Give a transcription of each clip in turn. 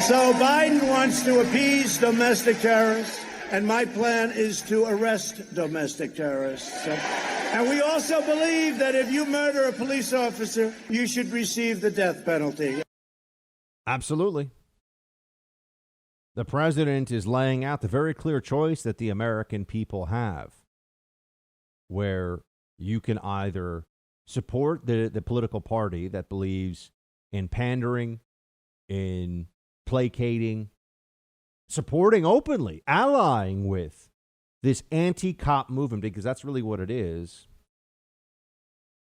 So Biden wants to appease domestic terrorists, and my plan is to arrest domestic terrorists. And we also believe that if you murder a police officer, you should receive the death penalty. Absolutely. The president is laying out the very clear choice that the American people have, where you can either support the political party that believes in pandering, in placating, supporting openly, allying with this anti-cop movement, because that's really what it is.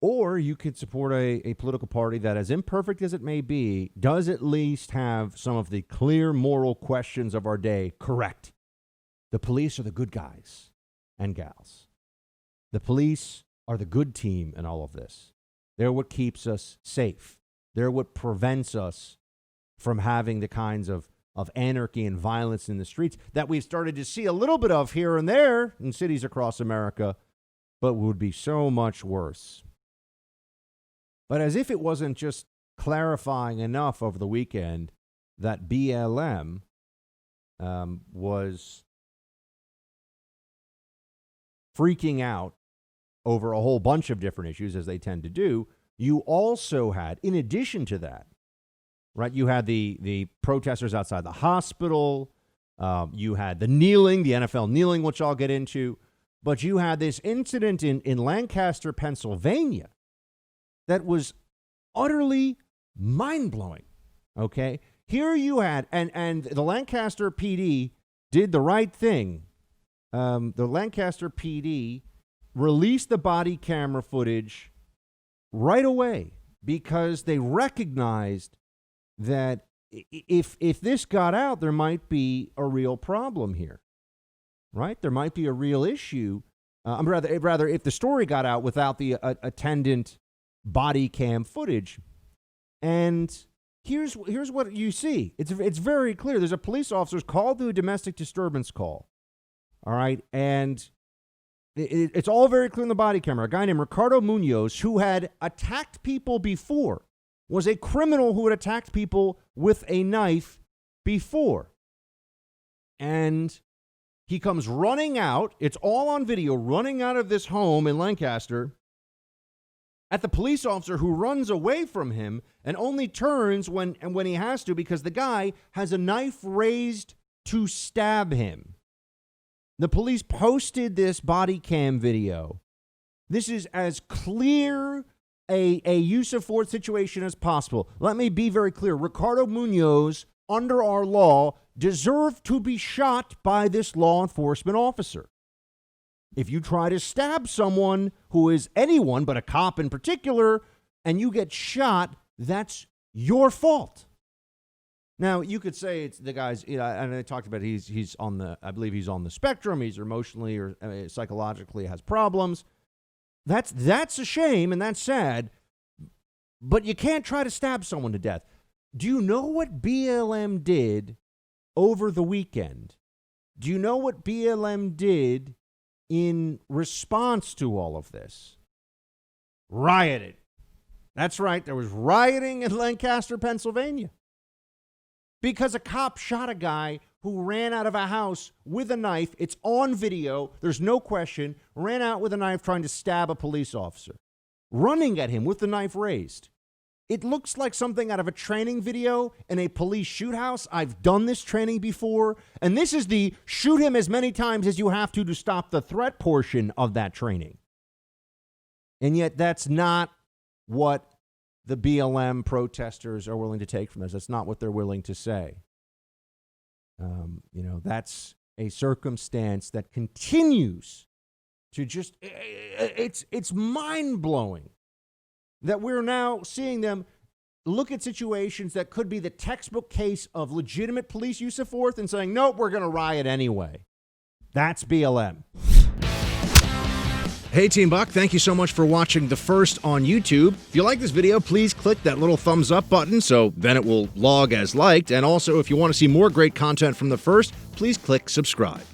Or you could support a political party that, as imperfect as it may be, does at least have some of the clear moral questions of our day correct. The police are the good guys and gals. The police are the good team in all of this. They're what keeps us safe. They're what prevents us from having the kinds of anarchy and violence in the streets that we've started to see a little bit of here and there in cities across America, but would be so much worse. But as if it wasn't just clarifying enough over the weekend that BLM was freaking out over a whole bunch of different issues, as they tend to do, you also had, in addition to that, right, you had the protesters outside the hospital, you had the kneeling, the NFL kneeling, which I'll get into, but you had this incident in Lancaster, Pennsylvania, that was utterly mind-blowing, okay? Here you had, and the Lancaster PD did the right thing. The Lancaster PD released the body camera footage right away because they recognized that if this got out, there might be a real problem here, right? There might be a real issue. Rather, if the story got out without the attendant body cam footage. And here's what you see. It's very clear. There's a police officer called to a domestic disturbance call. All right. And it's all very clear in the body camera. A guy named Ricardo Munoz, who had attacked people before, was a criminal who had attacked people with a knife before. And he comes running out. It's all on video, running out of this home in Lancaster at the police officer, who runs away from him and only turns when he has to, because the guy has a knife raised to stab him. The police posted this body cam video. This is as clear a use of force situation as possible. Let me be very clear. Ricardo Munoz, under our law, deserved to be shot by this law enforcement officer. If you try to stab someone who is anyone but a cop in particular, and you get shot, that's your fault. Now, you could say it's the guy's, and I talked about he's on the, I believe he's on the spectrum. He's emotionally or psychologically has problems. That's a shame and that's sad, but you can't try to stab someone to death. Do you know what BLM did over the weekend? Do you know what BLM did in response to all of this? Rioted. That's right. There was rioting in Lancaster, Pennsylvania, because a cop shot a guy who ran out of a house with a knife. It's on video. There's no question. Ran out with a knife trying to stab a police officer, running at him with the knife raised. It looks like something out of a training video in a police shoot house. I've done this training before, and this is the shoot him as many times as you have to stop the threat portion of that training. And yet that's not what the BLM protesters are willing to take from this. That's not what they're willing to say. That's a circumstance that continues to just, it's mind-blowing that we're now seeing them look at situations that could be the textbook case of legitimate police use of force and saying, nope, we're going to riot anyway. That's BLM. Hey, Team Buck, thank you so much for watching The First on YouTube. If you like this video, please click that little thumbs up button so then it will log as liked. And also, if you want to see more great content from The First, please click subscribe.